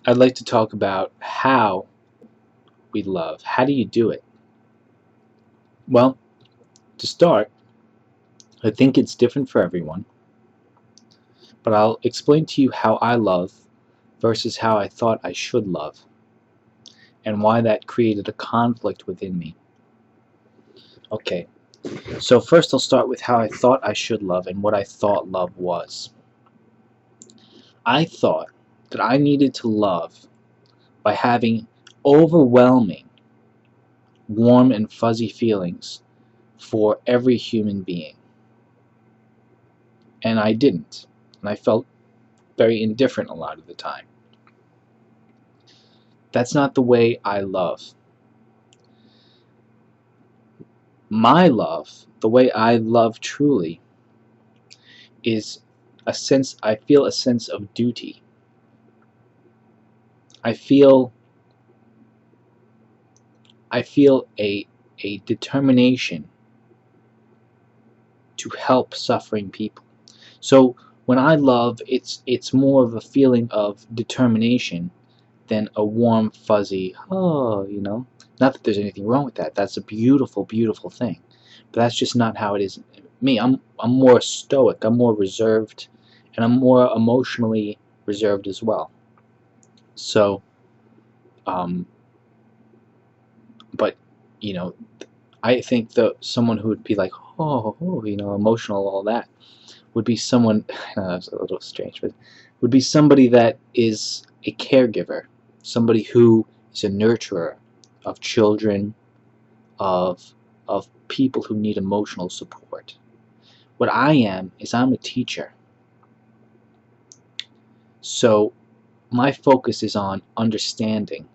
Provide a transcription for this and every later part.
I'd like to talk about how we love. How do you do it? Well, to start, I think it's different for everyone, but I'll explain to you how I love versus how I thought I should love, and why that created a conflict within me. Okay, so first I'll start with how I thought I should love and what I thought love was. I thought that I needed to love by having overwhelming, warm and fuzzy feelings for every human being. And I didn't. And I felt very indifferent a lot of the time. That's not the way I love. My love, the way I love truly, is I feel a sense of duty. I feel a determination to help suffering people. So when I love, it's more of a feeling of determination than a warm, fuzzy, oh, Not that there's anything wrong with that. That's a beautiful, beautiful thing. But that's just not how it is. Me, I'm more stoic. I'm more reserved, and I'm more emotionally reserved as well. So, um, but you know, I think that someone who would be like, emotional, all that, would be someone. That's a little strange, but would be somebody that is a caregiver, somebody who is a nurturer of children, of people who need emotional support. What I am is I'm a teacher. So my focus is on understanding,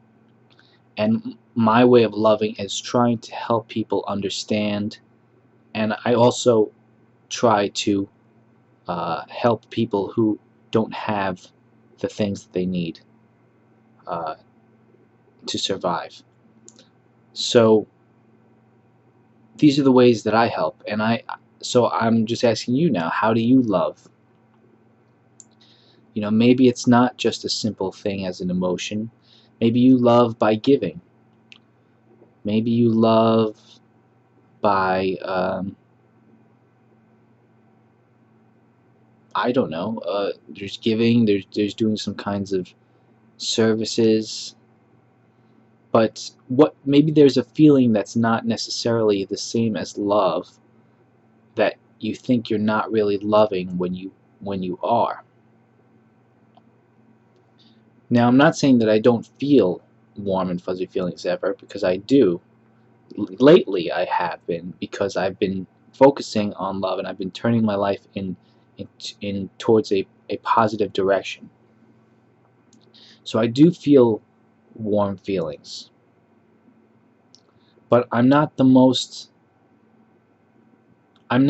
and my way of loving is trying to help people understand, and I also try to help people who don't have the things that they need uh, to survive. So these are the ways that I help, and I'm just asking you now, how do you love? Maybe it's not just a simple thing as an emotion. Maybe you love by giving. Maybe you love by, I don't know, there's giving, there's doing some kinds of services. But maybe there's a feeling that's not necessarily the same as love, that you think you're not really loving when you are. Now, I'm not saying that I don't feel warm and fuzzy feelings ever, because I do. Lately I have been, because I've been focusing on love, and I've been turning my life in towards a positive direction. So I do feel warm feelings, but I'm not I'm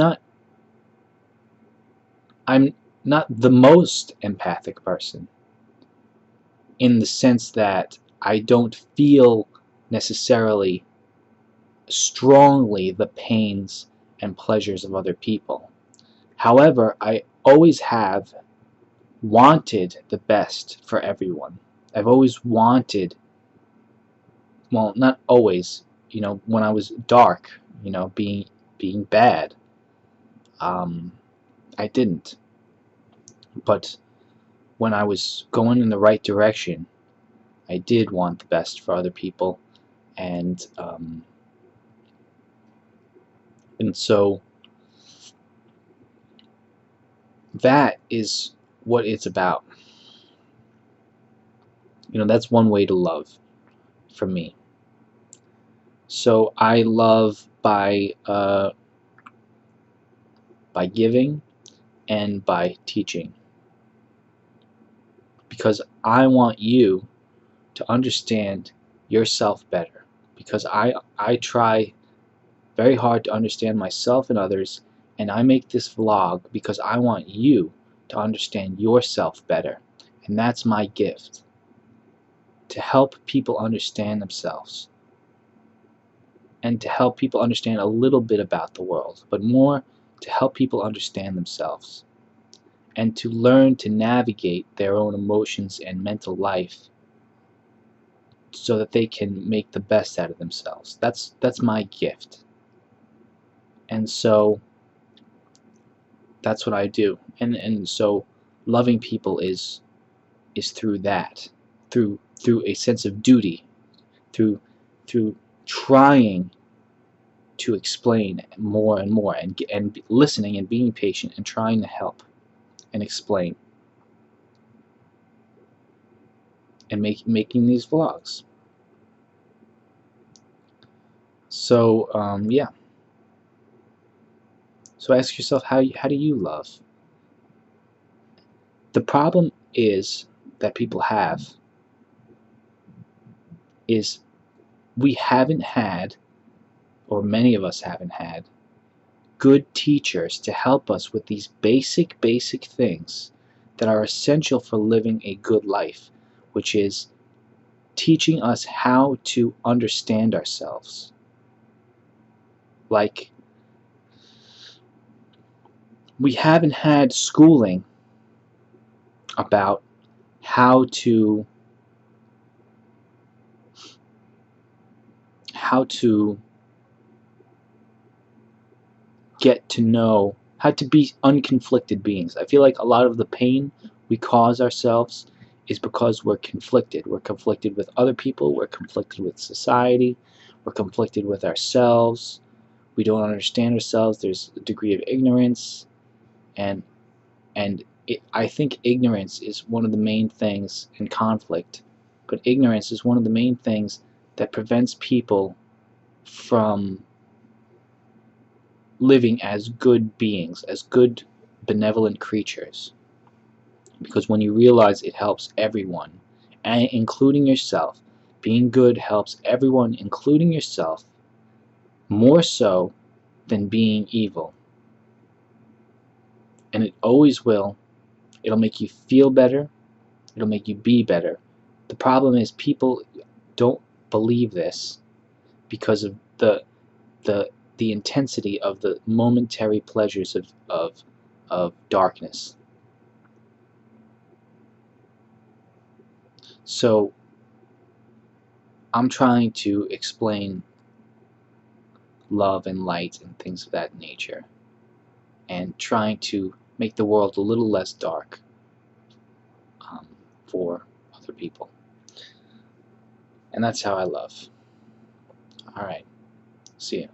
not the most empathic person, in the sense that I don't feel necessarily strongly the pains and pleasures of other people. However, I always have wanted the best for everyone. I've always wanted, well, not always, when I was dark, being bad, um, I didn't. But when I was going in the right direction, I did want the best for other people, and so that is what it's about. That's one way to love for me. So I love by giving and by teaching, because I want you to understand yourself better, because I try very hard to understand myself and others, and I make this vlog because I want you to understand yourself better. And that's my gift, to help people understand themselves, and to help people understand a little bit about the world, but more to help people understand themselves, and to learn to navigate their own emotions and mental life so that they can make the best out of themselves. That's my gift. And so that's what I do. And so loving people is through that, through a sense of duty, through trying to explain more and more, and listening and being patient and trying to help and explain, and making these vlogs. So yeah. So ask yourself, how do you love? The problem is that people have is we haven't had, or many of us haven't had, good teachers to help us with these basic things that are essential for living a good life, which is teaching us how to understand ourselves. Like, we haven't had schooling about how to get to know how to be unconflicted beings. I feel like a lot of the pain we cause ourselves is because we're conflicted. We're conflicted with other people, we're conflicted with society, we're conflicted with ourselves. We don't understand ourselves. There's a degree of ignorance, and I think ignorance is one of the main things in conflict, but ignorance is one of the main things that prevents people from living as good beings, as good benevolent creatures. Because when you realize it helps everyone, and including yourself, being good helps everyone, including yourself, more so than being evil. And it always will. It'll make you feel better. It'll make you be better. The problem is people don't believe this because of the intensity of the momentary pleasures of darkness. So I'm trying to explain love and light and things of that nature, and trying to make the world a little less dark for other people. And that's how I love. Alright, see you.